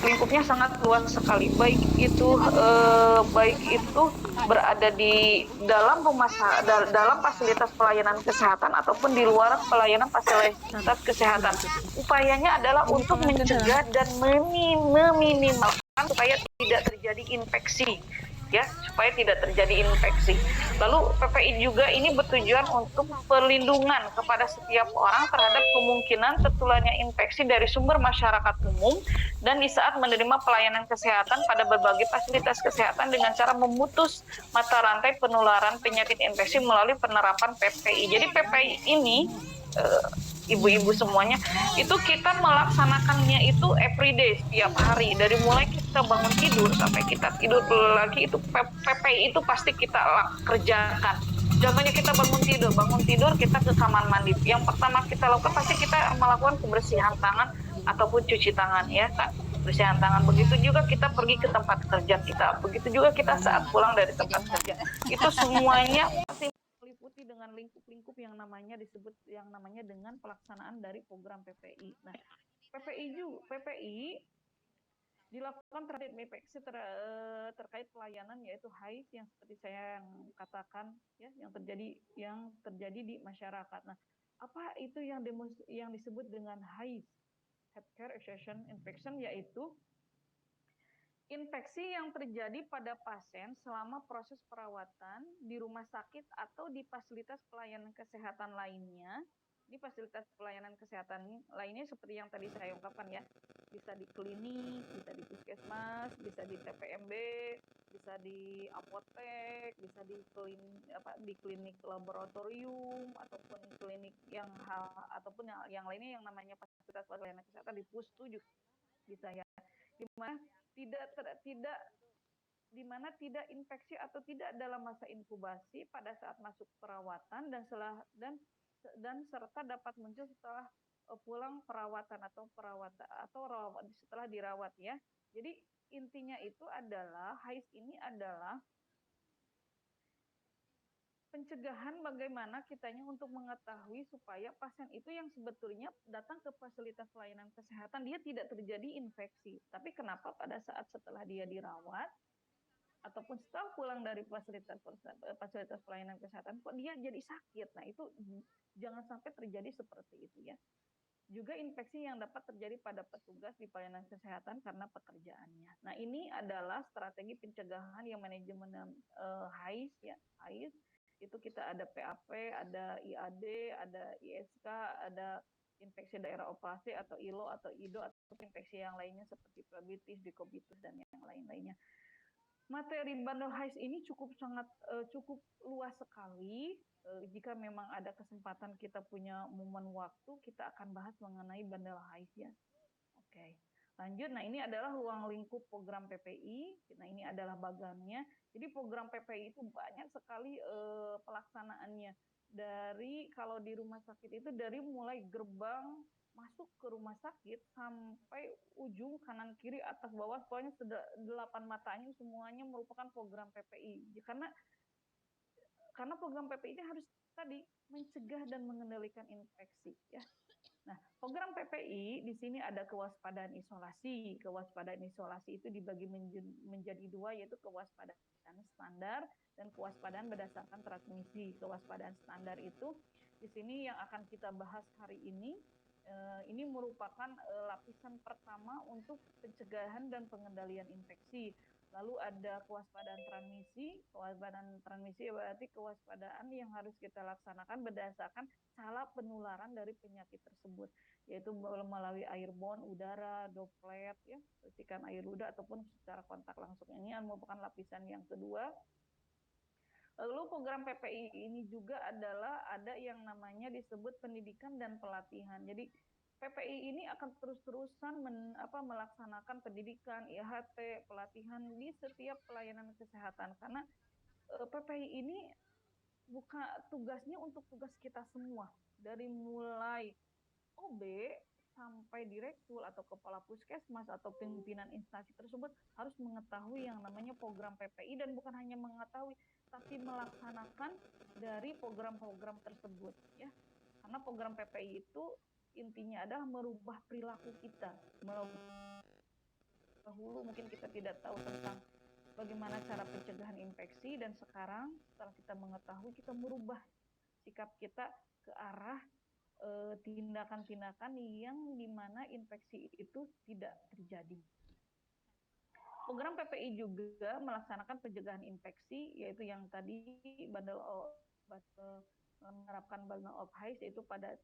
lingkupnya sangat luas sekali. Baik itu berada di dalam dalam fasilitas pelayanan kesehatan ataupun di luar pelayanan fasilitas kesehatan. Upayanya adalah untuk mencegah dan meminimalkan supaya tidak terjadi infeksi, ya, supaya tidak terjadi infeksi. Lalu PPI juga ini bertujuan untuk perlindungan kepada setiap orang terhadap kemungkinan tertularnya infeksi dari sumber masyarakat umum dan di saat menerima pelayanan kesehatan pada berbagai fasilitas kesehatan dengan cara memutus mata rantai penularan penyakit infeksi melalui penerapan PPI. Jadi PPI ini ibu-ibu semuanya itu kita melaksanakannya itu everyday, setiap hari, dari mulai kita bangun tidur sampai kita tidur lagi itu PPI itu pasti kita kerjakan. Zamannya kita bangun tidur kita ke kamar mandi. Yang pertama kita lakukan pasti kita melakukan kebersihan tangan ataupun cuci tangan, ya kan. Bersihan tangan. Begitu juga kita pergi ke tempat kerja kita. Begitu juga kita saat pulang dari tempat kerja. Itu semuanya pasti meliputi dengan lingkup-lingkup yang namanya dengan pelaksanaan dari program PPI. Nah, PPI dilakukan terkait infeksi terkait pelayanan yaitu HAIS yang seperti saya yang katakan, ya, yang terjadi di masyarakat. Nah, apa itu yang disebut dengan HAIS, Healthcare Association Infection, yaitu infeksi yang terjadi pada pasien selama proses perawatan di rumah sakit atau di fasilitas pelayanan kesehatan lainnya. Di fasilitas pelayanan kesehatan lainnya seperti yang tadi saya ungkapkan, ya. Bisa di klinik, bisa di puskesmas, bisa di TPMB, bisa di apotek, bisa di klinik laboratorium ataupun klinik ataupun yang lainnya yang namanya fasilitas pelayanan kesehatan di PUSTU juga bisa, ya. Di mana tidak infeksi atau tidak dalam masa inkubasi pada saat masuk perawatan dan serta dapat muncul setelah pulang perawatan atau setelah dirawat, ya. Jadi intinya itu adalah HAIS ini adalah pencegahan bagaimana kitanya untuk mengetahui supaya pasien itu yang sebetulnya datang ke fasilitas pelayanan kesehatan dia tidak terjadi infeksi. Tapi kenapa pada saat setelah dia dirawat ataupun setelah pulang dari fasilitas pelayanan kesehatan kok dia jadi sakit. Nah, itu jangan sampai terjadi seperti itu, ya. Juga infeksi yang dapat terjadi pada petugas di pelayanan kesehatan karena pekerjaannya. Nah, ini adalah strategi pencegahan yang manajemen HAIS, ya. HAIS itu kita ada PAP, ada IAD, ada ISK, ada infeksi daerah operasi atau ILO atau IDO atau infeksi yang lainnya seperti probitis, dikobitus dan yang lain-lainnya. Materi bundle HAIS ini cukup luas sekali. Jika memang ada kesempatan kita punya momen waktu, kita akan bahas mengenai bundle HAIS, ya. Oke. Lanjut, nah ini adalah ruang lingkup program PPI. Nah, ini adalah bagannya. Jadi program PPI itu banyak sekali pelaksanaannya. Kalau di rumah sakit itu dari mulai gerbang masuk ke rumah sakit sampai ujung kanan kiri atas bawah, pokoknya 8 matanya semuanya merupakan program PPI. Karena program PPI ini harus tadi mencegah dan mengendalikan infeksi, ya. Nah, program PPI di sini ada kewaspadaan isolasi. Kewaspadaan isolasi itu dibagi menjadi dua, yaitu kewaspadaan standar dan kewaspadaan berdasarkan transmisi. Kewaspadaan standar itu di sini yang akan kita bahas hari ini. Ini merupakan lapisan pertama untuk pencegahan dan pengendalian infeksi. Lalu ada kewaspadaan transmisi. Kewaspadaan transmisi berarti kewaspadaan yang harus kita laksanakan berdasarkan cara penularan dari penyakit tersebut, yaitu melalui airborne, udara, droplet, ya, percikan air ludah ataupun secara kontak langsung. Ini merupakan lapisan yang kedua. Lalu program PPI ini juga ada yang namanya disebut pendidikan dan pelatihan. Jadi PPI ini akan terus-terusan melaksanakan pendidikan, IHT, pelatihan di setiap pelayanan kesehatan. Karena PPI ini bukan tugasnya untuk tugas kita semua. Dari mulai OB sampai direktur atau kepala puskesmas atau pimpinan instansi tersebut harus mengetahui yang namanya program PPI, dan bukan hanya mengetahui tapi melaksanakan dari program-program tersebut, ya. Karena program PPI itu intinya adalah merubah perilaku kita, dahulu mungkin kita tidak tahu tentang bagaimana cara pencegahan infeksi, dan sekarang setelah kita mengetahui, kita merubah sikap kita ke arah tindakan-tindakan yang dimana infeksi itu tidak terjadi. Program PPI juga melaksanakan pencegahan infeksi, yaitu yang tadi menerapkan bundle of HICE, yaitu pada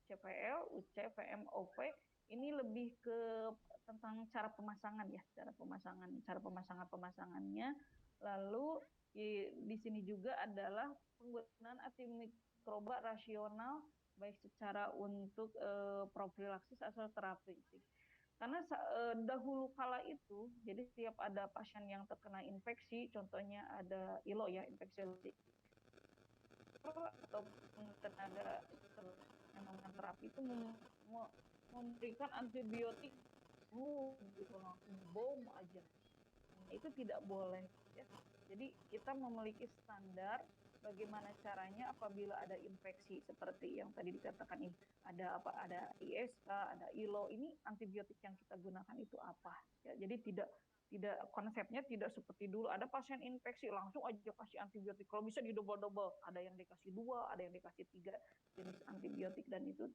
CPL, UC, VM, OP. Ini lebih ke tentang cara pemasangan ya, cara pemasangannya. Lalu di sini juga adalah penggunaan antimikroba rasional, baik secara untuk profilaksis atau terapeutik. Karena dahulu kala itu, jadi setiap ada pasien yang terkena infeksi, contohnya ada ILO ya, infeksi ataupun tenaga memang terapi itu memberikan antibiotik gitu langsung bom aja. Nah, itu tidak boleh ya. Jadi kita memiliki standar bagaimana caranya apabila ada infeksi seperti yang tadi dikatakan ini, ada ISK, ada ILO, ini antibiotik yang kita gunakan itu apa ya. Jadi tidak konsepnya tidak seperti dulu ada pasien infeksi langsung aja kasih antibiotik, kalau bisa di double, ada yang dikasih 2, ada yang dikasih 3 jenis antibiotik, dan itu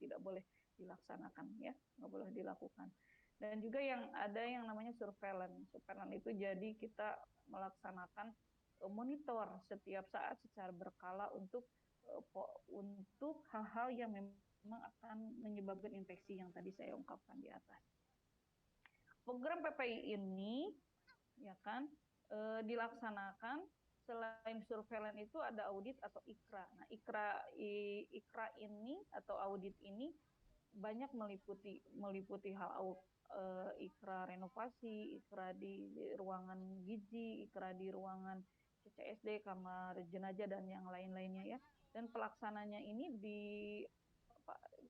tidak boleh dilaksanakan ya, nggak boleh dilakukan. Dan juga ada yang namanya surveillance. Surveillance itu jadi kita melaksanakan monitor setiap saat secara berkala untuk hal-hal yang memang akan menyebabkan infeksi yang tadi saya ungkapkan di atas. Program PPI ini ya kan dilaksanakan selain surveillance itu ada audit atau IKRA. Nah, IKRA ini atau audit ini banyak meliputi hal IKRA renovasi, IKRA di ruangan gizi, IKRA di ruangan CCSD, kamar jenazah, dan yang lain-lainnya ya. Dan pelaksananya ini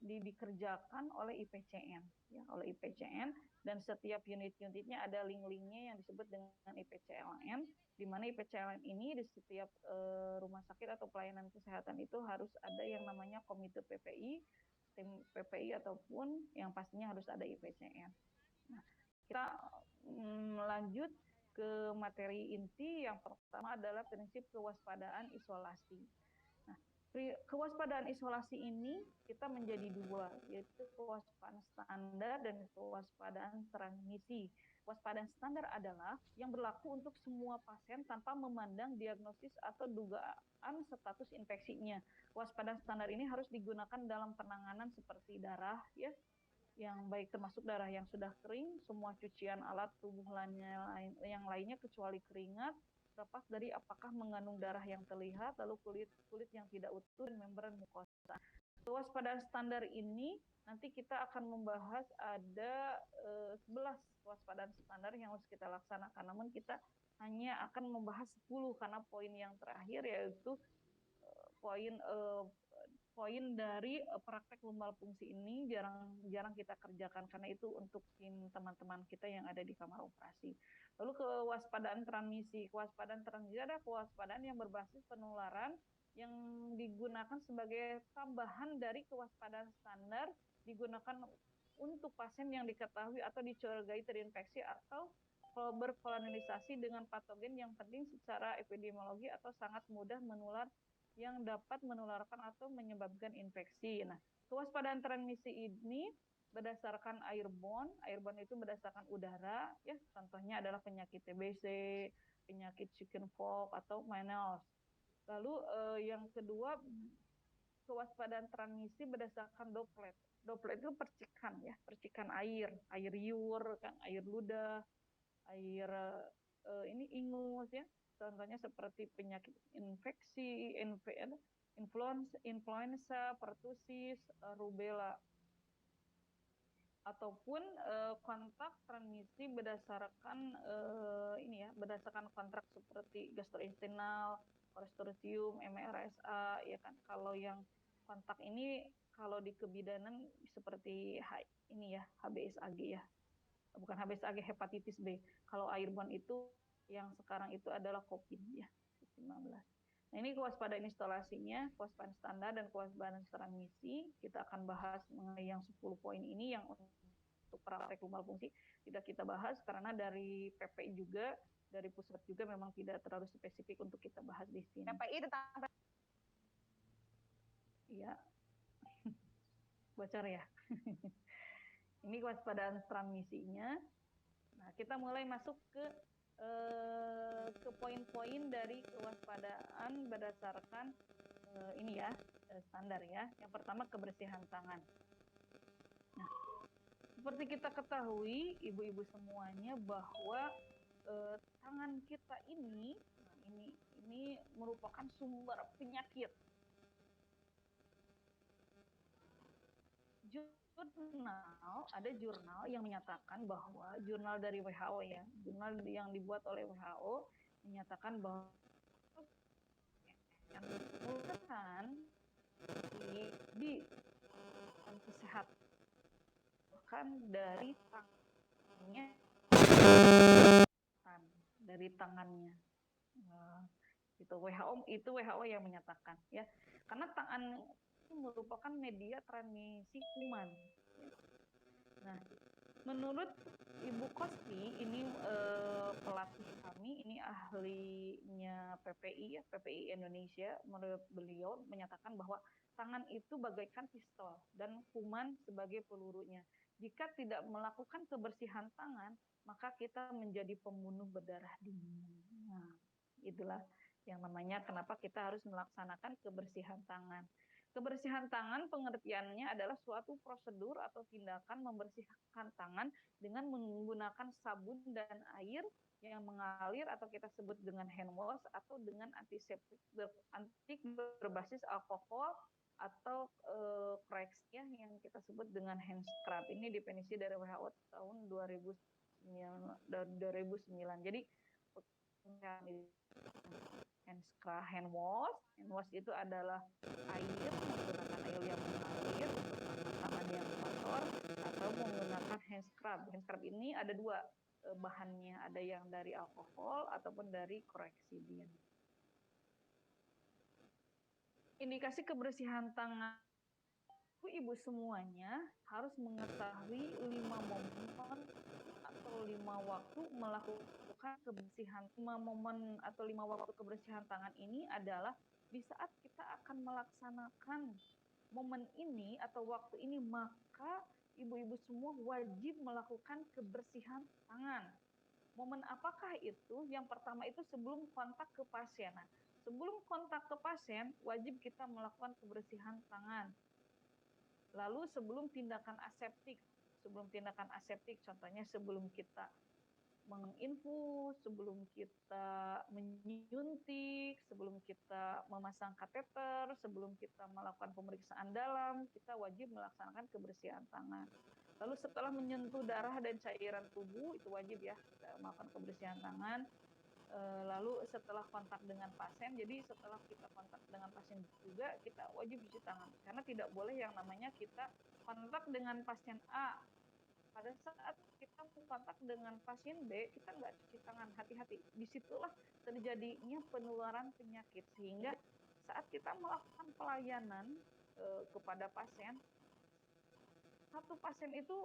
dikerjakan oleh IPCN ya, oleh IPCN, dan setiap unit-unitnya ada link-linknya yang disebut dengan IPCLN, di mana IPCLN ini di setiap rumah sakit atau pelayanan kesehatan itu harus ada yang namanya komite PPI, tim PPI, ataupun yang pastinya harus ada IPCN. Nah, kita melanjut ke materi inti. Yang pertama adalah prinsip kewaspadaan isolasi. Nah, kewaspadaan isolasi ini kita menjadi 2, yaitu kewaspadaan standar dan kewaspadaan transmisi. Kewaspadaan standar adalah yang berlaku untuk semua pasien tanpa memandang diagnosis atau dugaan status infeksinya. Kewaspadaan standar ini harus digunakan dalam penanganan seperti darah ya, yang baik termasuk darah yang sudah kering, semua cucian alat tubuh yang lainnya kecuali keringat, terlepas dari apakah mengandung darah yang terlihat, lalu kulit yang tidak utuh, dan membran mukosa. Kewaspadaan standar ini nanti kita akan membahas ada 11 kewaspadaan standar yang harus kita laksanakan. Namun kita hanya akan membahas 10 karena poin yang terakhir yaitu poin dari praktek lumbal fungsi ini jarang kita kerjakan karena itu untuk tim teman-teman kita yang ada di kamar operasi. Lalu kewaspadaan transmisi. Kewaspadaan transmisi adalah kewaspadaan yang berbasis penularan yang digunakan sebagai tambahan dari kewaspadaan standar, digunakan untuk pasien yang diketahui atau dicurigai terinfeksi atau berkolonisasi dengan patogen yang penting secara epidemiologi atau sangat mudah menular yang dapat menularkan atau menyebabkan infeksi. Nah, kewaspadaan transmisi ini berdasarkan airborne itu berdasarkan udara, ya. Contohnya adalah penyakit TBC, penyakit chickenpox atau measles. Lalu yang kedua, kewaspadaan transmisi berdasarkan droplet. Droplet itu percikan ya, percikan air liur, kan, air ludah, air ini ingus ya. Contohnya seperti penyakit infeksi, influenza, pertusis, rubella, ataupun kontak transmisi berdasarkan ini ya, berdasarkan kontrak seperti gastrointestinal, clostridium, MRSA ya kan. Kalau yang kontak ini kalau di kebidanan seperti ini ya, HBsAg ya, bukan HBsAg, hepatitis B. Kalau airborne itu yang sekarang itu adalah COVID ya, COVID-19. Nah, ini kewaspadaan instalasinya, kewaspadaan standar dan kewaspadaan transmisi. Kita akan bahas mengenai yang 10 poin ini yang untuk praktek lumbal fungsi. tidak kita bahas karena dari PPI juga, dari pusat juga memang tidak terlalu spesifik untuk kita bahas di sini. PPI tentang Iya, bocor ya. Ini kewaspadaan transmisinya. Nah, kita mulai masuk ke poin-poin dari kewaspadaan berdasarkan ini ya, standar ya. Yang pertama kebersihan tangan. Nah, seperti kita ketahui, ibu-ibu semuanya bahwa tangan kita ini, nah ini merupakan sumber penyakit. Ada jurnal yang menyatakan bahwa jurnal dari WHO ya, jurnal yang dibuat oleh WHO menyatakan bahwa yang menggunakan di kesehatan dari tangannya, dari tangannya. Itu WHO yang menyatakan ya, karena tangan itu merupakan media transmisi kuman. Nah, menurut Ibu Kosti, ini pelatih kami, ini ahlinya PPI ya, PPI Indonesia. Menurut beliau menyatakan bahwa tangan itu bagaikan pistol dan kuman sebagai pelurunya. Jika tidak melakukan kebersihan tangan, maka kita menjadi pembunuh berdarah dingin. Nah, itulah yang namanya kenapa kita harus melaksanakan kebersihan tangan. Kebersihan tangan pengertiannya adalah suatu prosedur atau tindakan membersihkan tangan dengan menggunakan sabun dan air yang mengalir atau kita sebut dengan hand wash atau dengan antiseptik berbasis alkohol atau koreksi yang kita sebut dengan hand scrub. Ini definisi dari WHO tahun 2009. Jadi hand scrub, hand wash itu adalah air, menggunakan air yang mengalir untuk tangan yang kotor, atau menggunakan hand scrub. Hand scrub ini ada dua bahannya, ada yang dari alkohol ataupun dari Chlorhexidin. Indikasi kebersihan tangan ibu semuanya harus mengetahui 5 momen atau 5 waktu melakukan kebersihan. 5 momen atau 5 waktu kebersihan tangan ini adalah di saat kita akan melaksanakan momen ini atau waktu ini, maka ibu-ibu semua wajib melakukan kebersihan tangan. Momen apakah itu? Yang pertama itu sebelum kontak ke pasien. Nah, sebelum kontak ke pasien, wajib kita melakukan kebersihan tangan. Lalu sebelum tindakan aseptik, contohnya sebelum kita menginfus, sebelum kita menyuntik, sebelum kita memasang kateter, sebelum kita melakukan pemeriksaan dalam, kita wajib melaksanakan kebersihan tangan. Lalu setelah menyentuh darah dan cairan tubuh, itu wajib ya, kita melakukan kebersihan tangan. Lalu setelah kontak dengan pasien, jadi setelah kita kontak dengan pasien juga kita wajib cuci tangan, karena tidak boleh yang namanya kita kontak dengan pasien A, pada saat kita kontak dengan pasien B kita nggak cuci tangan. Hati-hati, disitulah terjadinya penularan penyakit, sehingga saat kita melakukan pelayanan kepada pasien, satu pasien itu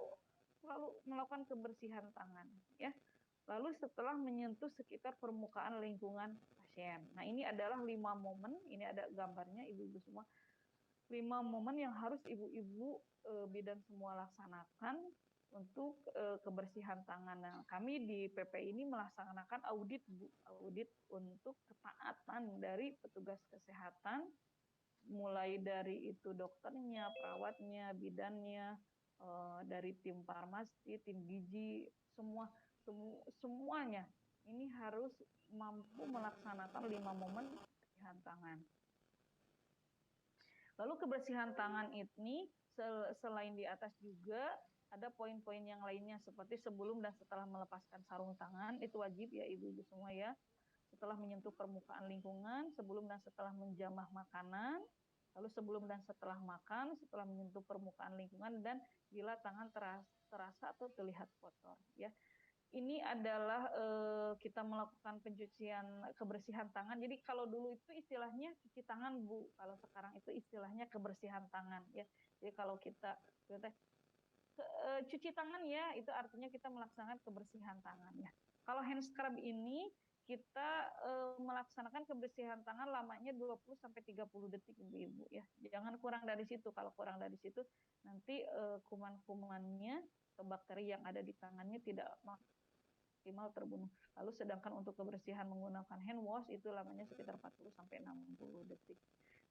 selalu melakukan kebersihan tangan ya. Lalu setelah menyentuh sekitar permukaan lingkungan pasien. Nah, ini adalah 5 momen, ini ada gambarnya ibu-ibu semua. 5 momen yang harus ibu-ibu bidan semua laksanakan untuk kebersihan tangan. Nah, kami di PPI ini melaksanakan audit untuk ketaatan dari petugas kesehatan, mulai dari itu dokternya, perawatnya, bidannya, dari tim farmasi, tim gizi, semuanya ini harus mampu melaksanakan 5 momen kebersihan tangan. Lalu kebersihan tangan ini selain di atas juga ada poin-poin yang lainnya seperti sebelum dan setelah melepaskan sarung tangan, itu wajib ya ibu-ibu semua ya. Setelah menyentuh permukaan lingkungan, sebelum dan setelah menjamah makanan, lalu sebelum dan setelah makan, setelah menyentuh permukaan lingkungan, dan bila tangan terasa atau terlihat kotor ya. Ini adalah kita melakukan pencucian kebersihan tangan. Jadi kalau dulu itu istilahnya cuci tangan Bu, kalau sekarang itu istilahnya kebersihan tangan ya. Jadi kalau kita cuci tangan ya, itu artinya kita melaksanakan kebersihan tangan ya. Kalau hand scrub ini kita melaksanakan kebersihan tangan lamanya 20 sampai 30 detik Ibu-ibu ya. Jangan kurang dari situ. Kalau kurang dari situ nanti kuman-kumannya atau bakteri yang ada di tangannya tidak maksimal terbunuh. Lalu sedangkan untuk kebersihan menggunakan hand wash itu lamanya sekitar 40 sampai 60 detik.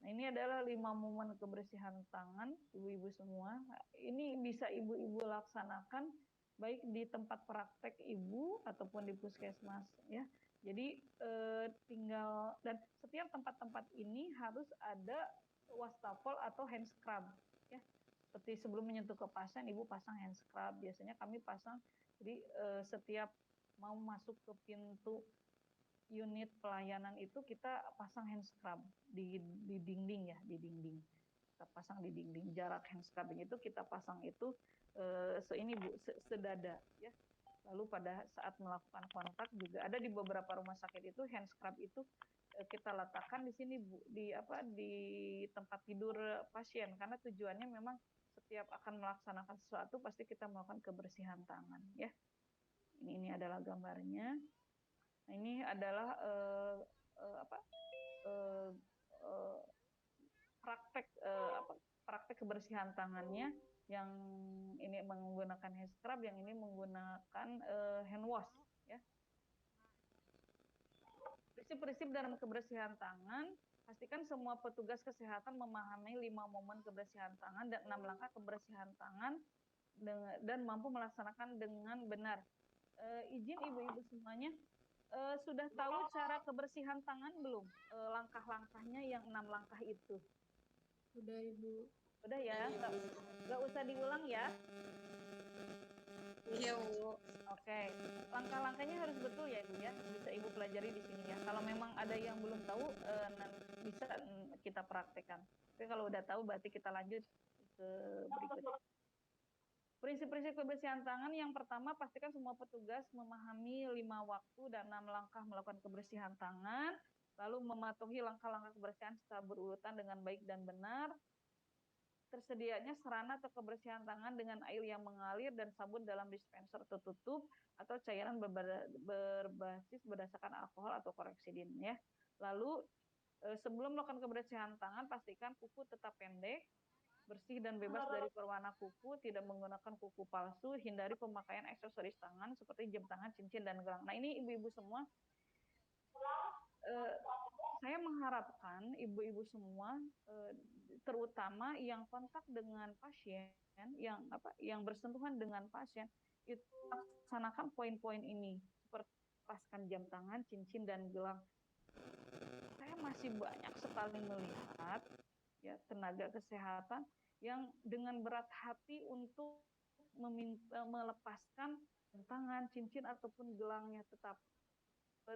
Nah, ini adalah 5 momen kebersihan tangan ibu-ibu semua. Ini bisa ibu-ibu laksanakan baik di tempat praktek ibu ataupun di puskesmas ya. Jadi tinggal, dan setiap tempat-tempat ini harus ada wastafel atau hand scrub ya. Seperti sebelum menyentuh ke pasien, ibu pasang hand scrub. Biasanya kami pasang, jadi setiap mau masuk ke pintu unit pelayanan itu kita pasang hand scrub di dinding ya, di dinding. Kita pasang di dinding. Jarak hand scrubbing itu kita pasang itu seini Bu, sedada ya. Lalu pada saat melakukan kontak juga ada di beberapa rumah sakit itu hand scrub itu kita letakkan di sini Bu, di tempat tidur pasien, karena tujuannya memang setiap akan melaksanakan sesuatu pasti kita melakukan kebersihan tangan ya. Ini adalah gambarnya. Nah, ini adalah praktek kebersihan tangannya, yang ini menggunakan hand scrub, yang ini menggunakan hand wash ya. Prinsip-prinsip dalam kebersihan tangan, pastikan semua petugas kesehatan memahami 5 momen kebersihan tangan dan 6 langkah kebersihan tangan dan mampu melaksanakan dengan benar. Izin ibu-ibu semuanya, sudah tahu cara kebersihan tangan belum? Langkah-langkahnya yang 6 langkah itu. Udah Ibu. Udah ya, nggak usah diulang ya. Iya Bu. Oke, langkah-langkahnya harus betul ya Ibu ya, bisa Ibu pelajari di sini ya. Kalau memang ada yang belum tahu, bisa kita praktekkan. Tapi kalau udah tahu berarti kita lanjut ke berikutnya. Prinsip-prinsip kebersihan tangan yang pertama, pastikan semua petugas memahami 5 waktu dan 6 langkah melakukan kebersihan tangan, lalu mematuhi langkah-langkah kebersihan secara berurutan dengan baik dan benar. Tersedianya sarana atau kebersihan tangan dengan air yang mengalir dan sabun dalam dispenser tertutup atau cairan berbasis berdasarkan alkohol atau koreksidin ya. Lalu sebelum melakukan kebersihan tangan, pastikan kuku tetap pendek, bersih dan bebas dari berwarna kuku, tidak menggunakan kuku palsu, hindari pemakaian aksesoris tangan seperti jam tangan, cincin, dan gelang. Nah, ini ibu-ibu semua, saya mengharapkan ibu-ibu semua, terutama yang kontak dengan pasien, yang bersentuhan dengan pasien, itu laksanakan poin-poin ini, seperti lepaskan jam tangan, cincin, dan gelang. Saya masih banyak sekali melihat ya tenaga kesehatan yang dengan berat hati untuk melepaskan tangan, cincin, ataupun gelangnya, tetap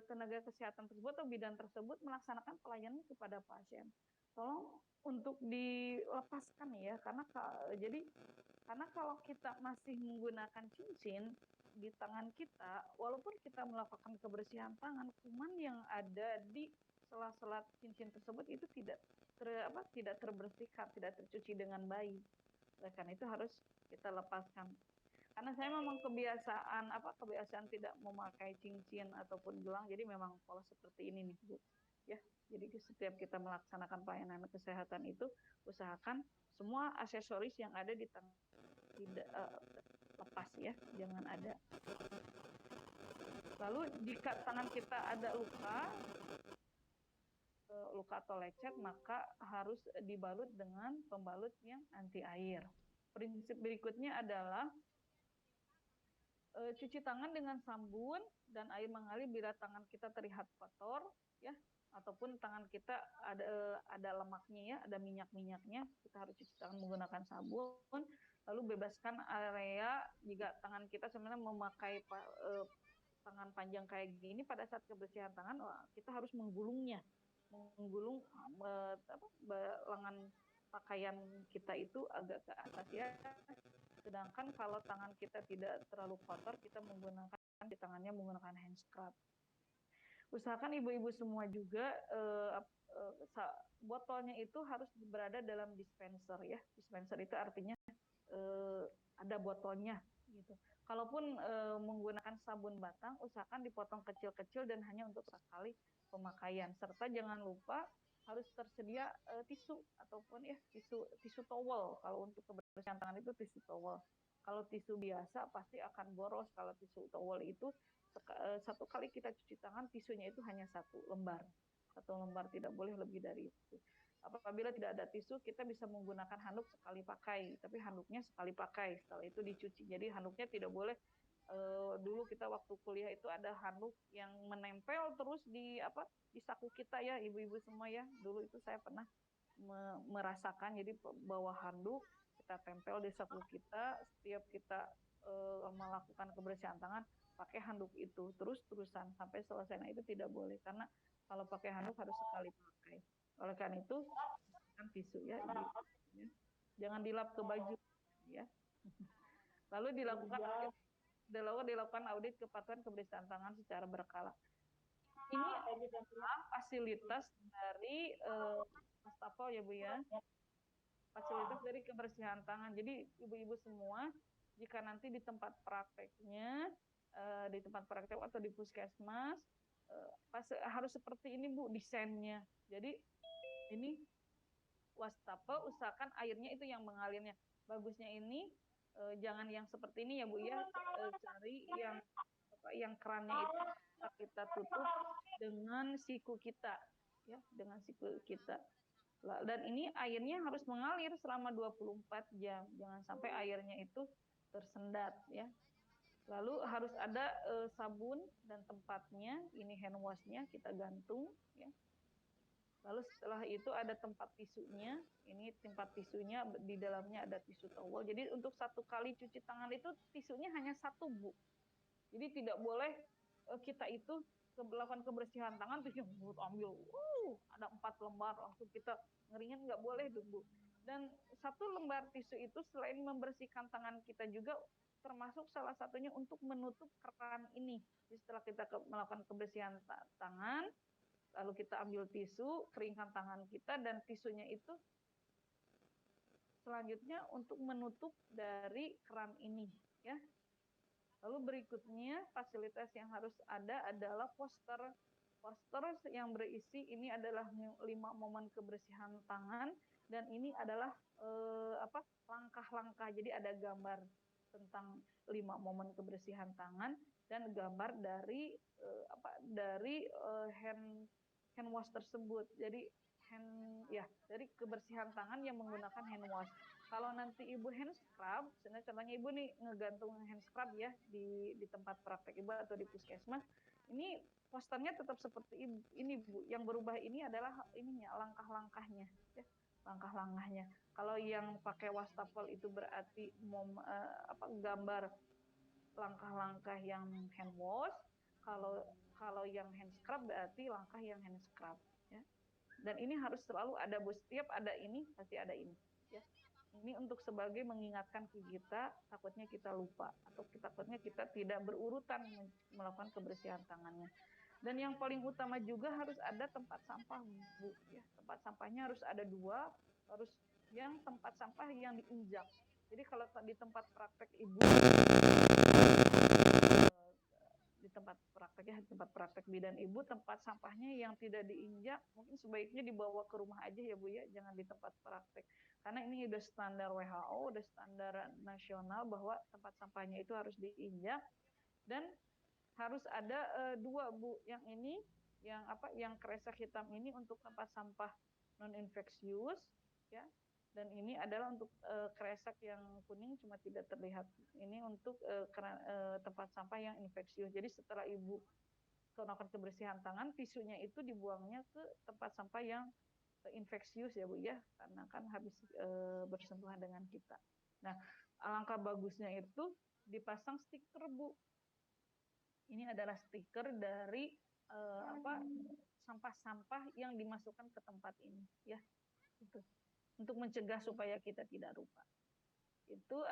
tenaga kesehatan tersebut atau bidan tersebut melaksanakan pelayanan kepada pasien. Tolong untuk dilepaskan ya, karena kalau kita masih menggunakan cincin di tangan kita, walaupun kita melakukan kebersihan tangan, kuman yang ada di sela-sela cincin tersebut itu tidak terbersihkan, tidak tercuci dengan baik. Oleh karena itu harus kita lepaskan. Karena saya memang kebiasaan tidak memakai cincin ataupun gelang, jadi memang pola seperti ini nih Bu. Ya, jadi setiap kita melaksanakan pelayanan kesehatan itu usahakan semua aksesoris yang ada di tangan tidak lepas ya, jangan ada. Lalu jika tangan kita ada luka atau lecet, maka harus dibalut dengan pembalut yang anti air. Prinsip berikutnya adalah cuci tangan dengan sabun dan air mengalir bila tangan kita terlihat kotor ya, ataupun tangan kita ada lemaknya ya, ada minyak-minyaknya, kita harus cuci tangan menggunakan sabun. Lalu bebaskan area jika tangan kita sebenarnya memakai tangan panjang kayak gini, pada saat kebersihan tangan kita harus menggulung lengan pakaian kita itu agak ke atas ya. Sedangkan kalau tangan kita tidak terlalu kotor, kita di tangannya menggunakan hand scrub. Usahakan ibu-ibu semua juga botolnya itu harus berada dalam dispenser ya. Dispenser itu artinya eh, ada botolnya gitu. Kalaupun menggunakan sabun batang, usahakan dipotong kecil-kecil dan hanya untuk sekali pemakaian. Serta jangan lupa harus tersedia tisu ataupun ya tisu tisu towel. Kalau untuk kebersihan tangan itu tisu towel. Kalau tisu biasa pasti akan boros. Kalau tisu towel itu satu kali kita cuci tangan, tisunya itu hanya satu lembar. Satu lembar, tidak boleh lebih dari itu. Apabila tidak ada tisu, kita bisa menggunakan handuk sekali pakai, tapi handuknya sekali pakai, setelah itu dicuci. Jadi handuknya tidak boleh dulu kita waktu kuliah itu ada handuk yang menempel terus di di saku kita ya, ibu-ibu semua ya. Dulu itu saya pernah merasakan, jadi bawa handuk kita tempel di saku kita, setiap kita melakukan kebersihan tangan pakai handuk itu terus-terusan sampai selesai. Nah, itu tidak boleh karena kalau pakai handuk harus sekali pakai. Oleh karena itu, kan tisu ya, ya. Jangan dilap ke baju ya. Lalu dilakukan audit kepatuhan kebersihan tangan secara berkala. Ini adalah fasilitas dari wastafel ya Bu ya. Fasilitas dari kebersihan tangan. Jadi ibu-ibu semua, jika nanti di tempat prakteknya, di tempat praktek atau di puskesmas, harus seperti ini Bu desainnya. Jadi ini wastafel, usahakan airnya itu yang mengalirnya. Bagusnya ini jangan yang seperti ini ya Bu ya, cari yang kerannya itu kita tutup dengan siku kita ya, dengan siku kita. Dan ini airnya harus mengalir selama 24 jam. Jangan sampai airnya itu tersendat ya. Lalu harus ada sabun dan tempatnya, ini hand wash-nya kita gantung ya. Lalu setelah itu ada tempat tisunya. Ini tempat tisunya di dalamnya ada tisu towel. Jadi untuk satu kali cuci tangan itu tisunya hanya satu Bu. Jadi tidak boleh kita itu melakukan kebersihan tangan terus ambil ada 4 lembar langsung kita ngeringin, nggak boleh tuh Bu. Dan satu lembar tisu itu selain membersihkan tangan kita juga termasuk salah satunya untuk menutup keran ini. Jadi setelah kita melakukan kebersihan tangan, lalu kita ambil tisu, keringkan tangan kita, dan tisunya itu selanjutnya untuk menutup dari keran ini ya. Lalu berikutnya fasilitas yang harus ada adalah poster. Poster yang berisi ini adalah 5 momen kebersihan tangan, dan ini adalah langkah-langkah. Jadi ada gambar tentang 5 momen kebersihan tangan dan gambar dari hand wash tersebut. Jadi dari kebersihan tangan yang menggunakan hand wash. Kalau nanti ibu hand scrub, contohnya ibu nih ngegantung hand scrub ya di tempat praktek ibu atau di puskesmas, ini posternya tetap seperti ini Bu. Yang berubah ini adalah ininya, langkah-langkahnya ya, langkah-langkahnya. Kalau yang pakai wastafel itu berarti gambar langkah-langkah yang hand wash. Kalau yang hand scrub berarti langkah yang hand scrub ya. Dan ini harus selalu ada Bu. Setiap ada ini pasti ada ini ya. Ini untuk sebagai mengingatkan kita, takutnya kita lupa atau takutnya kita tidak berurutan melakukan kebersihan tangannya. Dan yang paling utama juga harus ada tempat sampah Bu ya. Tempat sampahnya harus ada 2, harus yang tempat sampah yang diinjak. Jadi kalau di tempat praktek ibu, di tempat praktek bidan ibu, tempat sampahnya yang tidak diinjak mungkin sebaiknya dibawa ke rumah aja ya Bu ya, jangan di tempat praktek. Karena ini udah standar WHO, udah standar nasional bahwa tempat sampahnya itu harus diinjak, dan harus ada 2 Bu. Yang ini yang kresek hitam ini untuk tempat sampah non infeksius ya. Dan ini adalah untuk kresek yang kuning cuma tidak terlihat. Ini untuk tempat sampah yang infeksius. Jadi setelah ibu melakukan kebersihan tangan, tisunya itu dibuangnya ke tempat sampah yang infeksius ya Bu ya, karena kan habis bersentuhan dengan kita. Nah, alangkah bagusnya itu dipasang stiker Bu. Ini adalah stiker dari sampah-sampah yang dimasukkan ke tempat ini ya. Itu untuk mencegah supaya kita tidak lupa. Itu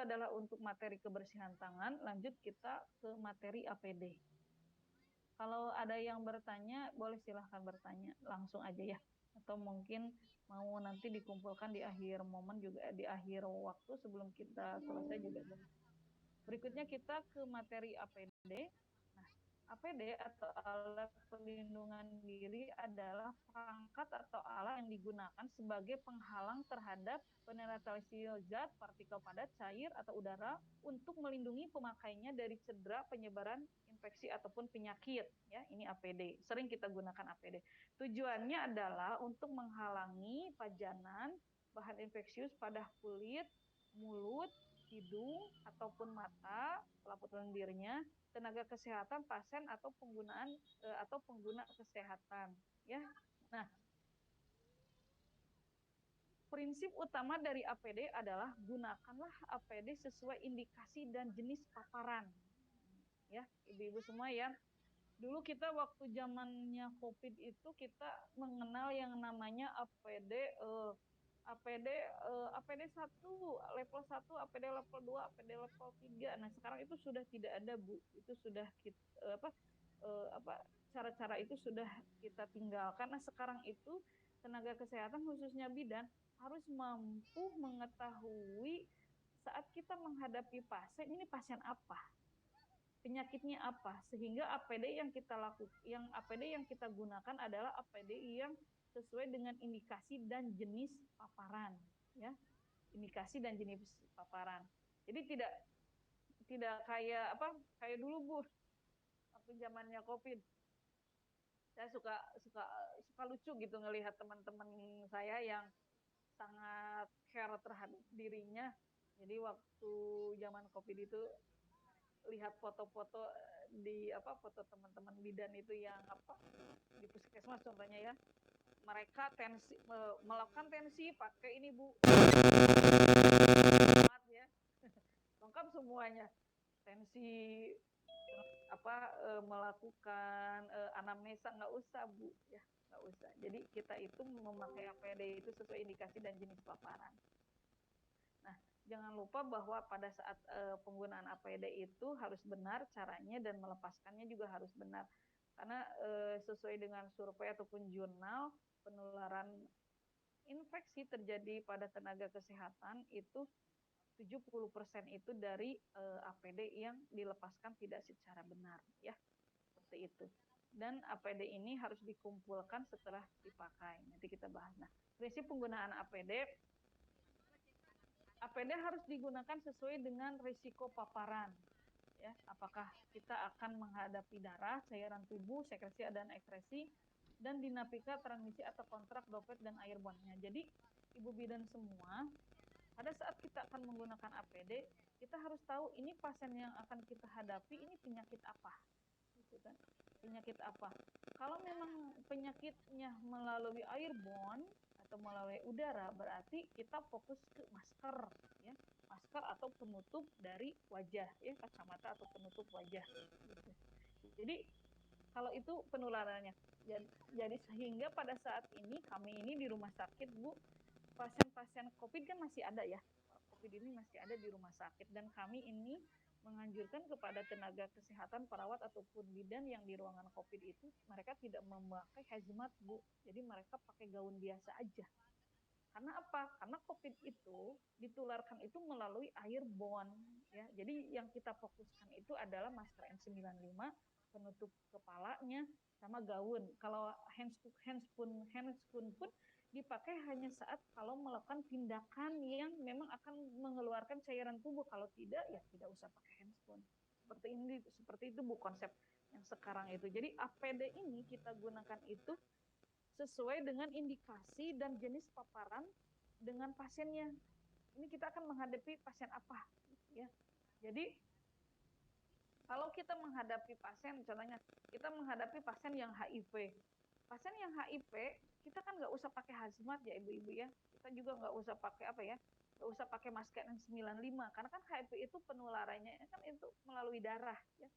adalah untuk materi kebersihan tangan. Lanjut kita ke materi APD. Kalau ada yang bertanya, boleh silahkan bertanya langsung aja ya. atau mungkin mau nanti dikumpulkan di akhir momen juga, di akhir waktu sebelum kita selesai juga. Berikutnya kita ke materi APD. Nah, APD atau alat pelindungan diri adalah perangkat atau alat yang digunakan sebagai penghalang terhadap penetrasi zat, partikel padat, cair, atau udara untuk melindungi pemakainya dari cedera, penyebaran infeksi ataupun penyakit. Ya, ini APD. Sering kita gunakan APD. Tujuannya adalah untuk menghalangi pajanan bahan infeksius pada kulit, mulut, hidung ataupun mata, selaput lendirnya, tenaga kesehatan pasien atau pengguna kesehatan, ya. Nah, prinsip utama dari APD adalah gunakanlah APD sesuai indikasi dan jenis paparan. Ya, ibu-ibu semua ya. Dulu kita waktu zamannya COVID itu kita mengenal yang namanya APD APD 1, level 1, APD level 2, APD level 3. Nah, sekarang itu sudah tidak ada, Bu. Itu sudah kita cara-cara itu sudah kita tinggalkan. Nah, sekarang itu tenaga kesehatan khususnya bidan harus mampu mengetahui saat kita menghadapi pasien, ini pasien apa? Penyakitnya apa, sehingga APD yang kita gunakan adalah APD yang sesuai dengan indikasi dan jenis paparan, ya, indikasi dan jenis paparan. Jadi tidak kayak dulu, Bu, waktu zamannya COVID. Saya suka lucu gitu ngelihat teman-teman saya yang sangat care terhadap dirinya. Jadi waktu zaman COVID itu lihat foto-foto foto teman-teman bidan itu yang di puskesmas contohnya ya, mereka melakukan tensi pakai ini, Bu, ya, lengkap semuanya, tensi, melakukan anamnesa, nggak usah, Bu, ya, nggak usah. Jadi kita itu memakai APD itu sesuai indikasi dan jenis paparan. Nah, jangan lupa bahwa pada saat penggunaan APD itu harus benar caranya dan melepaskannya juga harus benar. Karena sesuai dengan survei ataupun jurnal, penularan infeksi terjadi pada tenaga kesehatan itu 70% itu dari APD yang dilepaskan tidak secara benar, ya. Seperti itu. Dan APD ini harus dikumpulkan setelah dipakai. Nanti kita bahas. Nah, prinsip penggunaan APD harus digunakan sesuai dengan risiko paparan. Ya, apakah kita akan menghadapi darah, cairan tubuh, sekresi dan ekskresi, dan dinamika transmisi atau kontrak droplet dan airborne-nya. Jadi, ibu bidan semua, pada saat kita akan menggunakan APD, kita harus tahu ini pasien yang akan kita hadapi ini penyakit apa. Gitu kan? Penyakit apa? Kalau memang penyakitnya melalui airborne atau melalui udara, berarti kita fokus ke masker, ya, masker atau penutup dari wajah, ya, kacamata atau penutup wajah. Gitu. Jadi kalau itu penularannya, jadi sehingga pada saat ini kami ini di rumah sakit, Bu, pasien-pasien COVID kan masih ada ya, COVID ini masih ada di rumah sakit, dan kami ini menganjurkan kepada tenaga kesehatan, perawat ataupun bidan yang di ruangan COVID itu, mereka tidak memakai hazmat, Bu. Jadi mereka pakai gaun biasa aja. Karena apa? Karena COVID itu ditularkan itu melalui airborne, ya. Jadi yang kita fokuskan itu adalah masker N95, penutup kepalanya, sama gaun. Kalau handscoon pun dipakai hanya saat kalau melakukan tindakan yang memang akan mengeluarkan cairan tubuh. Kalau tidak, ya tidak usah pakai handscoon. Seperti itu, Bu, konsep yang sekarang itu. Jadi APD ini kita gunakan itu sesuai dengan indikasi dan jenis paparan dengan pasiennya. Ini kita akan menghadapi pasien apa, ya. Jadi kalau kita menghadapi pasien, contohnya kita menghadapi pasien yang HIV. Pasien yang HIV, kita kan nggak usah pakai hazmat ya, ibu-ibu ya. Kita juga nggak usah pakai nggak usah pakai masker N95, karena kan HIV itu penularannya kan itu melalui darah, ya.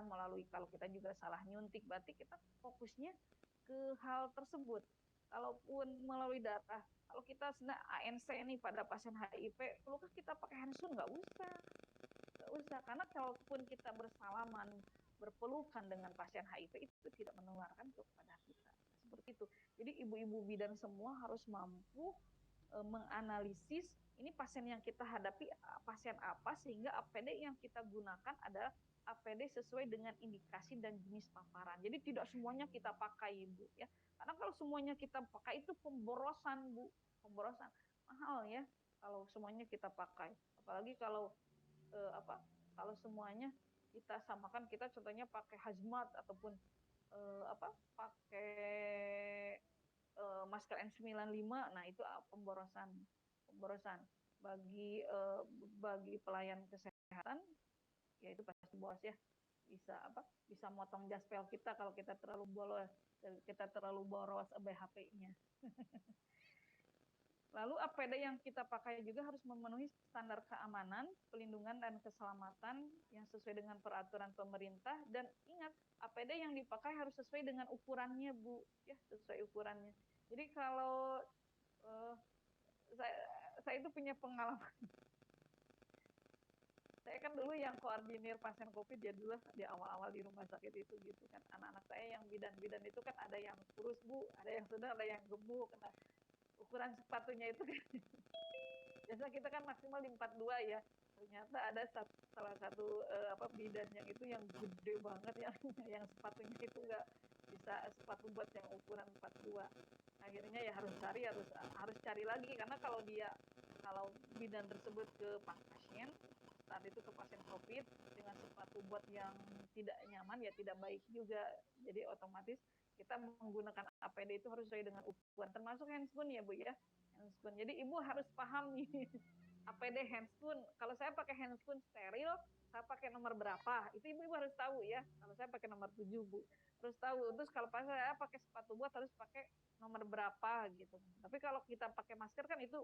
Melalui kalau kita juga salah nyuntik, berarti kita fokusnya ke hal tersebut. Kalaupun melalui darah, kalau kita sedang ANC nih pada pasien HIV, perlukah kita pakai handscoon? Nggak usah, karena kalaupun kita bersalaman, berpelukan dengan pasien HIV itu tidak menularkan kepada kita. seperti itu. Jadi ibu-ibu bidan semua harus mampu menganalisis ini pasien yang kita hadapi pasien apa, sehingga APD yang kita gunakan adalah APD sesuai dengan indikasi dan jenis paparan. Jadi tidak semuanya kita pakai, Bu, ya. Karena kalau semuanya kita pakai itu pemborosan, Bu. Pemborosan mahal ya kalau semuanya kita pakai. Apalagi kalau kalau semuanya kita samakan, kita contohnya pakai hazmat ataupun pakai masker N95, nah itu pemborosan bagi pelayan kesehatan, ya itu pasti boros ya, bisa motong jaspel kita kalau kita terlalu boros BHP-nya. Lalu APD yang kita pakai juga harus memenuhi standar keamanan, pelindungan, dan keselamatan yang sesuai dengan peraturan pemerintah. Dan ingat, APD yang dipakai harus sesuai dengan ukurannya, Bu. Ya, sesuai ukurannya. Jadi kalau saya itu punya pengalaman. Saya kan dulu yang koordinir pasien COVID ya dulu di awal-awal di rumah sakit itu gitu kan. Anak-anak saya yang bidan-bidan itu kan ada yang kurus, Bu, ada yang sedang, ada yang gemuk. Nah, ukuran sepatunya itu kan biasa kita kan maksimal di 42 ya. Ternyata ada salah satu bidan yang itu yang gede banget ya, yang sepatunya itu nggak bisa sepatu buat yang ukuran 42. Akhirnya ya harus cari lagi, karena kalau bidan tersebut ke pasien saat itu ke pasien COVID dengan sepatu buat yang tidak nyaman ya tidak baik juga. Jadi otomatis kita menggunakan APD itu harus sesuai dengan ukuran, termasuk handscoon ya, Bu ya. Handscoon. Jadi ibu harus paham nih APD handscoon. Kalau saya pakai handscoon steril, saya pakai nomor berapa? Itu ibu harus tahu ya. Kalau saya pakai nomor 7, Bu. Harus tahu. Terus kalau saya pakai sepatu buat harus pakai nomor berapa gitu. Tapi kalau kita pakai masker kan itu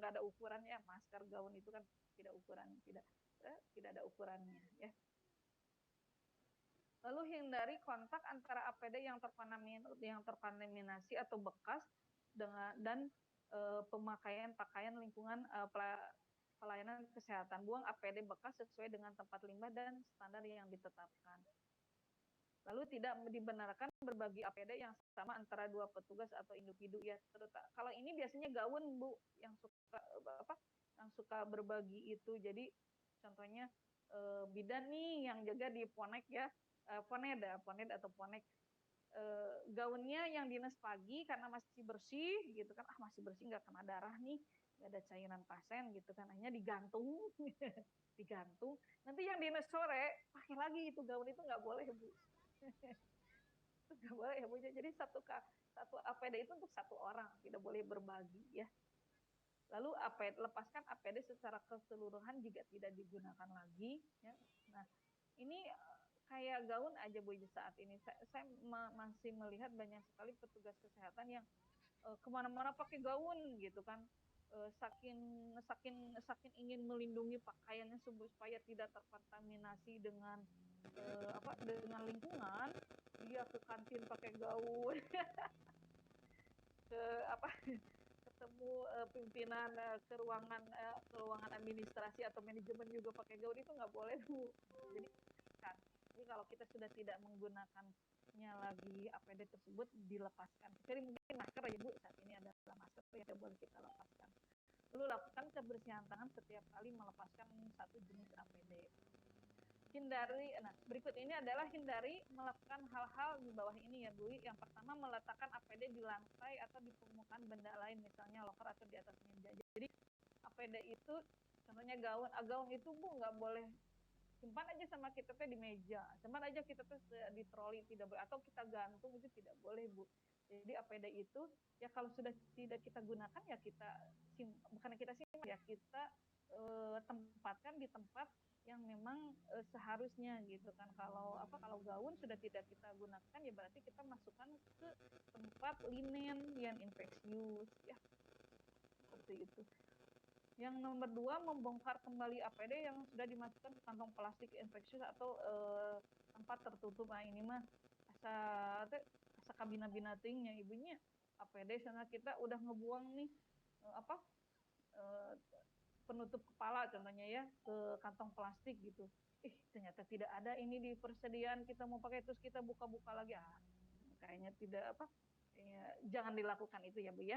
nggak ada ukurannya. Masker gaun itu kan tidak ada ukurannya ya. Lalu hindari kontak antara APD yang terkontaminasi atau bekas dan pemakaian pakaian lingkungan pelayanan kesehatan. Buang APD bekas sesuai dengan tempat limbah dan standar yang ditetapkan. Lalu tidak dibenarkan berbagi APD yang sama antara dua petugas atau individu ya. Kalau ini biasanya gaun, Bu, yang suka berbagi itu. Jadi contohnya bidan nih yang jaga di Ponek ya, Poned atau Ponek, gaunnya yang dinas pagi karena masih bersih gitu kan, masih bersih nggak kena darah nih, nggak ada cairan pasien gitu kan, hanya digantung digantung. Nanti yang dinas sore pakai lagi itu gaun, itu nggak boleh, Bu. Itu nggak boleh ya, Bu. Jadi satu APD itu untuk satu orang, tidak boleh berbagi ya. Lalu lepaskan APD secara keseluruhan jika tidak digunakan lagi ya. Nah, ini kayak gaun aja, Bu, saat ini saya masih melihat banyak sekali petugas kesehatan yang kemana-mana pakai gaun gitu kan, saking ingin melindungi pakaiannya supaya tidak terkontaminasi dengan dengan lingkungan, dia ke kantin pakai gaun ke ketemu pimpinan ke ruangan administrasi atau manajemen juga pakai gaun, itu nggak boleh, Bu. Jadi kalau kita sudah tidak menggunakannya lagi APD tersebut, dilepaskan. Jadi mungkin masker ya, Bu, saat ini adalah masker yang tidak boleh kita lepaskan. Lalu lakukan kebersihan tangan setiap kali melepaskan satu jenis APD. Berikut ini adalah hindari melakukan hal-hal di bawah ini ya, Bu. Yang pertama, meletakkan APD di lantai atau di permukaan benda lain, misalnya loker atau di atas meja. Jadi APD itu contohnya gaun itu, Bu, nggak boleh simpan aja sama kita di meja, simpan aja kita di troli, tidak boleh, atau kita gantung, itu tidak boleh, Bu. Jadi APD itu ya kalau sudah tidak kita gunakan ya bukan kita simpan ya, kita tempatkan di tempat yang memang seharusnya gitu kan. Kalau gaun sudah tidak kita gunakan ya berarti kita masukkan ke tempat linen yang infeksius ya, seperti itu. Yang nomor 2, membongkar kembali APD yang sudah dimasukkan ke kantong plastik infeksius atau tempat tertutup. Nah ini mah asa kabina-binatingnya ibunya APD, karena kita udah ngebuang nih penutup kepala contohnya ya ke kantong plastik gitu. Ternyata tidak ada ini di persediaan, kita mau pakai terus kita buka-buka lagi, kayaknya tidak Ya, jangan dilakukan itu ya Bu ya.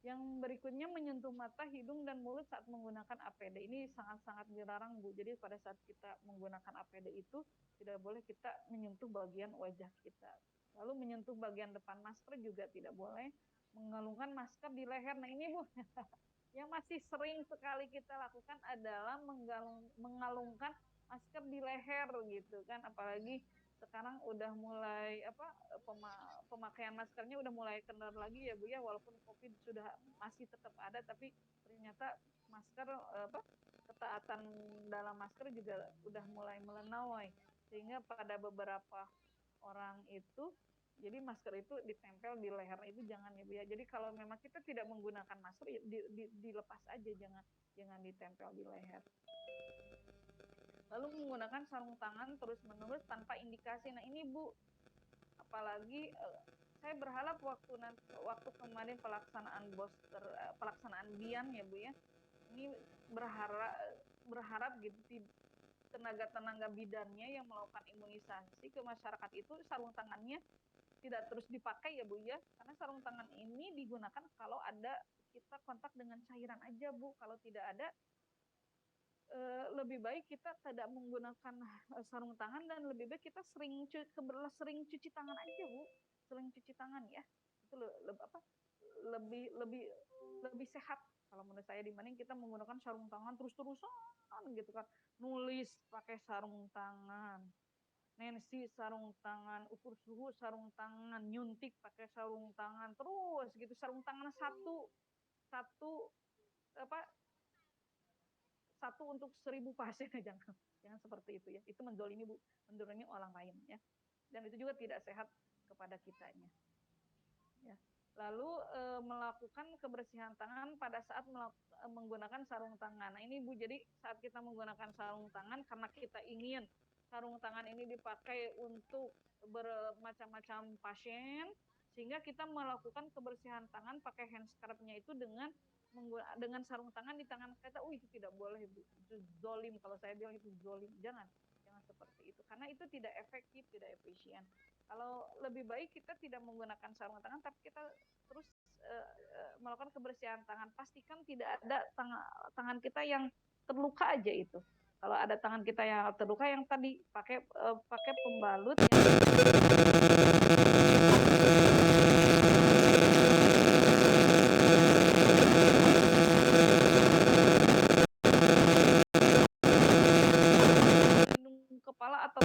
Yang berikutnya menyentuh mata, hidung, dan mulut saat menggunakan APD. Ini sangat-sangat dilarang Bu. Jadi pada saat kita menggunakan APD itu tidak boleh kita menyentuh bagian wajah kita. Lalu menyentuh bagian depan masker juga tidak boleh. Mengalungkan masker di leher. Nah ini yang masih sering sekali kita lakukan adalah mengalungkan masker di leher gitu kan, apalagi sekarang udah mulai pemakaian maskernya udah mulai kendor lagi ya Bu ya, walaupun COVID sudah masih tetap ada, tapi ternyata masker ketaatan dalam masker juga udah mulai melenawai, sehingga pada beberapa orang itu jadi masker itu ditempel di leher itu jangan ya Bu ya. Jadi kalau memang kita tidak menggunakan masker dilepas aja, jangan ditempel di leher. Lalu menggunakan sarung tangan terus-menerus tanpa indikasi. Nah ini Bu, apalagi saya berharap waktu kemarin pelaksanaan BIAN ya Bu ya, ini berharap gitu tenaga bidannya yang melakukan imunisasi ke masyarakat itu sarung tangannya tidak terus dipakai ya Bu ya, karena sarung tangan ini digunakan kalau ada kita kontak dengan cairan aja Bu. Kalau tidak ada lebih baik kita tidak menggunakan sarung tangan, dan lebih baik kita sering cuci tangan aja Bu, sering cuci tangan ya, itu lebih sehat kalau menurut saya, dibanding kita menggunakan sarung tangan terus-terusan gitu kan, nulis pakai sarung tangan, Nancy sarung tangan, ukur suhu sarung tangan, nyuntik pakai sarung tangan, terus gitu sarung tangan satu apa satu untuk 1000 pasien. jangan seperti itu ya, itu mendolimi Bu, mendolimi orang lain ya, dan itu juga tidak sehat kepada kitanya ya. Lalu melakukan kebersihan tangan pada saat menggunakan sarung tangan. Nah ini Bu, jadi saat kita menggunakan sarung tangan, karena kita ingin sarung tangan ini dipakai untuk bermacam-macam pasien, sehingga kita melakukan kebersihan tangan pakai hand scrub-nya itu dengan sarung tangan di tangan kita. Itu tidak boleh Bu, itu zolim, kalau saya bilang itu zolim. Jangan seperti itu, karena itu tidak efektif, tidak efisien. Kalau lebih baik kita tidak menggunakan sarung tangan, tapi kita terus melakukan kebersihan tangan. Pastikan tidak ada tangan kita yang terluka aja itu. Kalau ada tangan kita yang terluka, yang tadi pakai pembalut pelindung kepala atau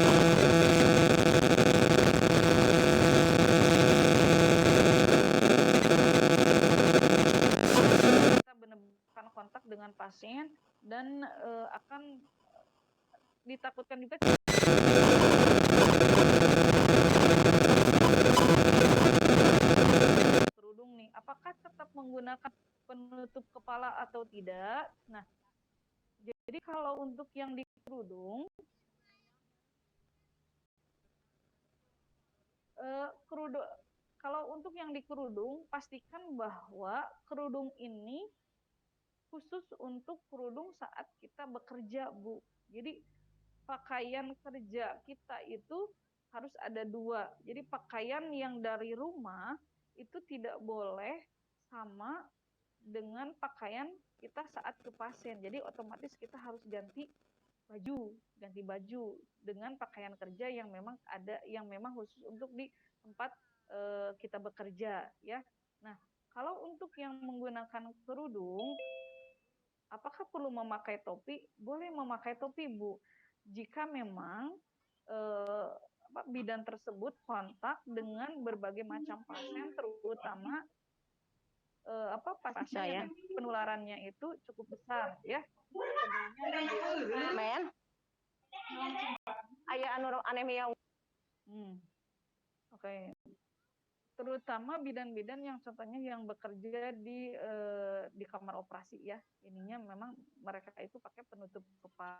kita benar-benar kontak dengan pasien, dan akan ditakutkan juga kerudung nih, apakah tetap menggunakan penutup kepala atau tidak. Nah, jadi kalau untuk yang di kerudung, kalau untuk yang di kerudung, pastikan bahwa kerudung ini khusus untuk kerudung saat kita bekerja Bu. Jadi pakaian kerja kita itu harus ada dua. Jadi pakaian yang dari rumah itu tidak boleh sama dengan pakaian kita saat ke pasien. Jadi otomatis kita harus ganti baju dengan pakaian kerja yang memang khusus untuk di tempat kita bekerja ya. Nah, kalau untuk yang menggunakan kerudung, apakah perlu memakai topi? Boleh memakai topi Bu, jika memang bidan tersebut kontak dengan berbagai macam pasien, terutama pasien yang penularannya itu cukup besar ya. Men, aya anu anemia. Oke. Terutama bidan-bidan yang contohnya yang bekerja di kamar operasi ya, ininya memang mereka itu pakai penutup kepala,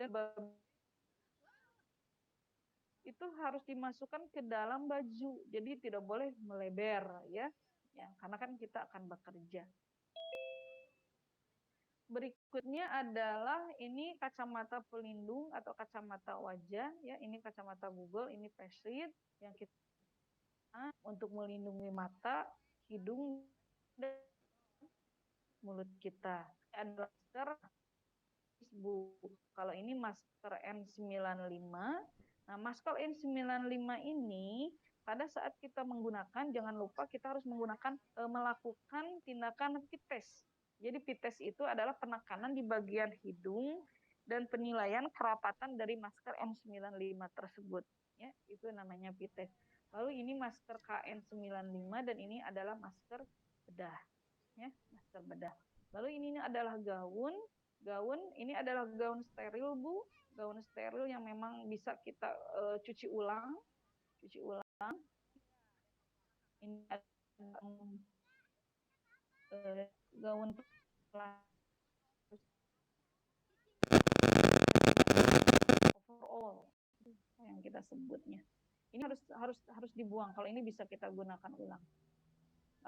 dan itu harus dimasukkan ke dalam baju, jadi tidak boleh melebar ya, karena kan kita akan bekerja. Berikutnya adalah ini kacamata pelindung atau kacamata wajah ya, ini kacamata Google, ini face shield yang kita untuk melindungi mata, hidung, dan mulut kita. Ada masker, Bu. Kalau ini masker N95. Nah, masker N95 ini pada saat kita menggunakan, jangan lupa kita harus melakukan tindakan fit test. Jadi fit test itu adalah penekanan di bagian hidung dan penilaian kerapatan dari masker N95 tersebut. Ya, itu namanya fit test. Lalu ini masker KN95 dan ini adalah masker bedah. Ya, masker bedah. Lalu ini adalah gaun. Gaun ini adalah gaun steril, Bu. Gaun steril yang memang bisa kita cuci ulang. Ini gaun overall yang kita sebutnya. Ini harus dibuang. Kalau ini bisa kita gunakan ulang.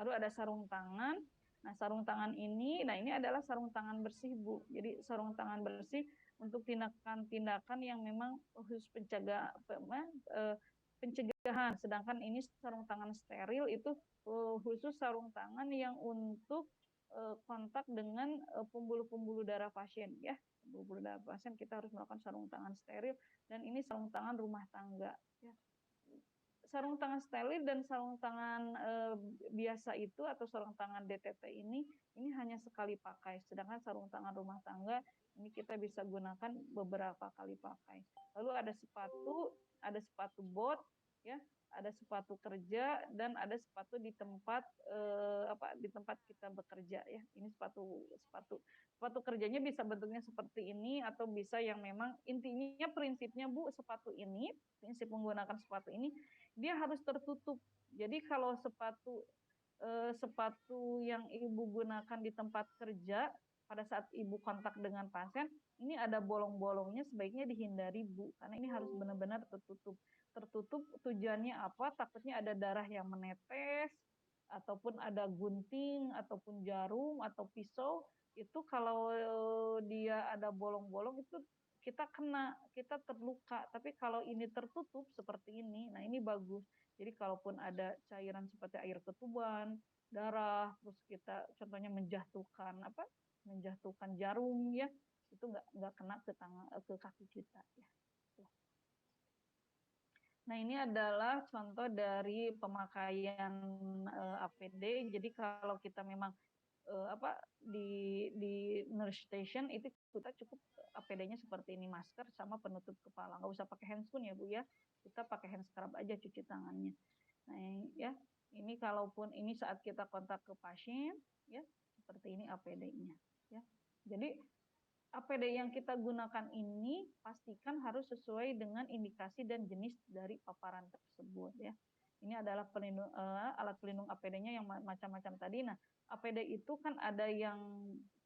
Lalu ada sarung tangan. Nah, sarung tangan ini, ini adalah sarung tangan bersih, Bu. Jadi sarung tangan bersih untuk tindakan-tindakan yang memang khusus pencegahan. Sedangkan ini sarung tangan steril itu khusus sarung tangan yang untuk kontak dengan pembuluh-pembuluh darah pasien, ya. Pembuluh darah pasien kita harus melakukan sarung tangan steril, dan ini sarung tangan rumah tangga, ya. Sarung tangan steril dan sarung tangan biasa itu atau sarung tangan DTT ini hanya sekali pakai. Sedangkan sarung tangan rumah tangga ini kita bisa gunakan beberapa kali pakai. Lalu ada sepatu bot, ya, ada sepatu kerja, dan ada sepatu di tempat kita bekerja, ya. Ini sepatu kerjanya bisa bentuknya seperti ini atau bisa yang memang intinya prinsipnya, Bu, prinsip menggunakan sepatu ini dia harus tertutup. Jadi kalau sepatu yang Ibu gunakan di tempat kerja pada saat Ibu kontak dengan pasien, ini ada bolong-bolongnya, sebaiknya dihindari, Bu, karena ini harus benar-benar tertutup. Tertutup tujuannya apa? Takutnya ada darah yang menetes, ataupun ada gunting, ataupun jarum, atau pisau. Itu kalau dia ada bolong-bolong itu kita terluka. Tapi kalau ini tertutup seperti ini, nah ini bagus. Jadi kalaupun ada cairan seperti air ketuban, darah, terus kita contohnya menjatuhkan jarum, ya, itu nggak kena ke kaki kita, ya. Nah, ini adalah contoh dari pemakaian APD. Jadi kalau kita memang di nurse station itu kita cukup APD-nya seperti ini, masker sama penutup kepala. Nggak usah pakai handscoon, ya, Bu, ya. Kita pakai hand scrub aja cuci tangannya. Nah, ya, ini kalaupun ini saat kita kontak ke pasien, ya, seperti ini APD-nya, ya. Jadi APD yang kita gunakan ini pastikan harus sesuai dengan indikasi dan jenis dari paparan tersebut, ya. Ini adalah alat pelindung APD-nya yang macam-macam tadi. Nah, APD itu kan ada yang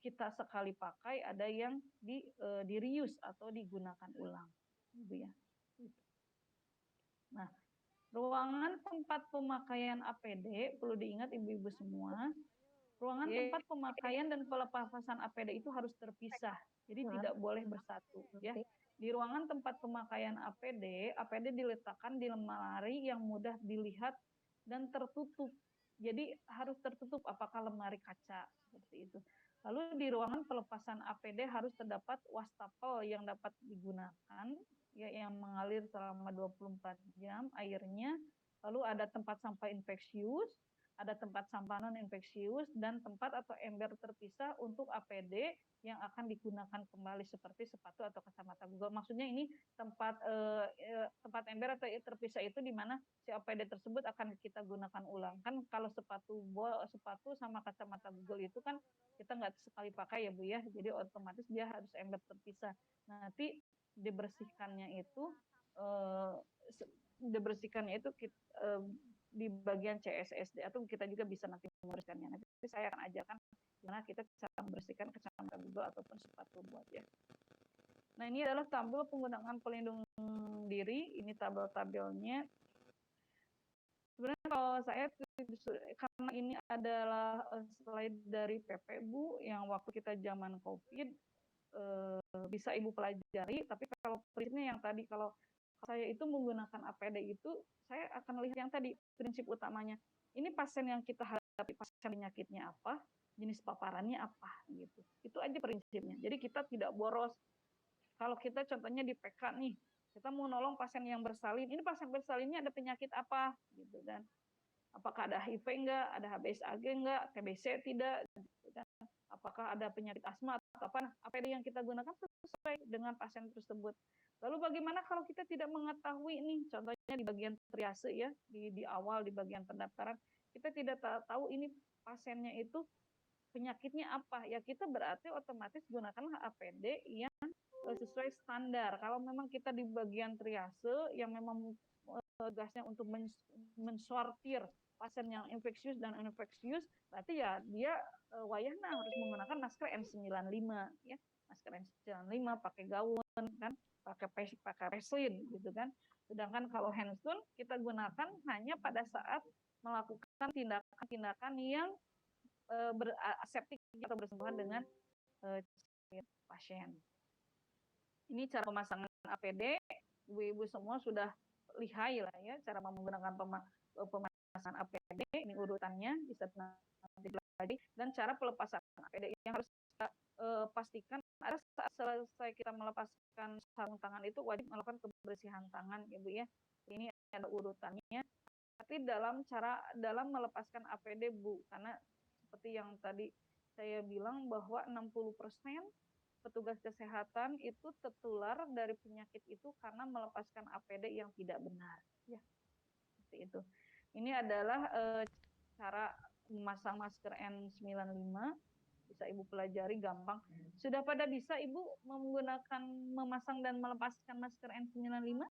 kita sekali pakai, ada yang di reuse atau digunakan ulang, Ibu, ya. Nah, ruangan tempat pemakaian APD perlu diingat Ibu-ibu semua. Ruangan tempat pemakaian dan pelepasan APD itu harus terpisah, jadi tidak boleh bersatu, ya. Di ruangan tempat pemakaian APD diletakkan di lemari yang mudah dilihat dan tertutup. Jadi harus tertutup, apakah lemari kaca seperti itu. Lalu di ruangan pelepasan APD harus terdapat wastafel yang dapat digunakan, ya, yang mengalir selama 24 jam airnya. Lalu ada tempat sampah infeksius, ada tempat sampah non-infeksius, dan tempat atau ember terpisah untuk APD yang akan digunakan kembali seperti sepatu atau kacamata Google. Maksudnya ini tempat ember atau terpisah itu di mana si APD tersebut akan kita gunakan ulang. Kan kalau sepatu sama kacamata Google itu kan kita nggak sekali pakai, ya, Bu, ya. Jadi otomatis dia harus ember terpisah. Nah, nanti dibersihkannya itu di bagian CSSD, atau kita juga bisa nanti membersihkannya. Nanti saya akan ajarkan gimana kita bisa membersihkan kacamata Google ataupun sepatu buat, ya. Nah, ini adalah tabel penggunaan pelindung diri. Ini tabel-tabelnya. Sebenarnya kalau saya, karena ini adalah slide dari PP, Bu, yang waktu kita zaman COVID, bisa Ibu pelajari. Tapi kalau prinsipnya yang tadi, kalau saya itu menggunakan APD itu, saya akan lihat yang tadi prinsip utamanya. Ini pasien yang kita hadapi, pasien penyakitnya apa, jenis paparannya apa, gitu. Itu aja prinsipnya. Jadi kita tidak boros. Kalau kita contohnya di PK nih, kita mau nolong pasien yang bersalin, ini pasien bersalinnya ada penyakit apa, gitu kan? Apakah ada HIV enggak, ada HBsAg enggak, TBC tidak, gitu kan? Apakah ada penyakit asma atau apa? APD yang kita gunakan sesuai dengan pasien tersebut. Lalu bagaimana kalau kita tidak mengetahui nih, contohnya di bagian triase ya, di awal di bagian pendaftaran, kita tidak tahu ini pasiennya itu penyakitnya apa, ya kita berarti otomatis gunakanlah APD yang sesuai standar. Kalau memang kita di bagian triase yang memang tugasnya untuk mensortir pasien yang infeksius dan infeksius, berarti ya dia wayahna harus menggunakan masker N95 ya, masker N95 pakai gaun kan, pakai reslin gitu kan. Sedangkan kalau handstone kita gunakan hanya pada saat melakukan tindakan-tindakan yang aseptik atau bersentuhan dengan pasien. Ini cara pemasangan APD, ibu-ibu semua sudah lihai lah ya cara menggunakan pemasangan APD. Ini urutannya bisa nanti pelajari, dan cara pelepasan APD yang harus kita pastikan ada saat selesai kita melepaskan sarung tangan itu wajib melakukan kebersihan tangan ya Bu ya. Ini ada urutannya. Tapi dalam melepaskan APD Bu, karena seperti yang tadi saya bilang bahwa 60% petugas kesehatan itu tertular dari penyakit itu karena melepaskan APD yang tidak benar. Ya, seperti itu. Ini adalah cara memasang masker N95. Bisa Ibu pelajari gampang. Sudah pada bisa Ibu menggunakan memasang dan melepaskan masker N95?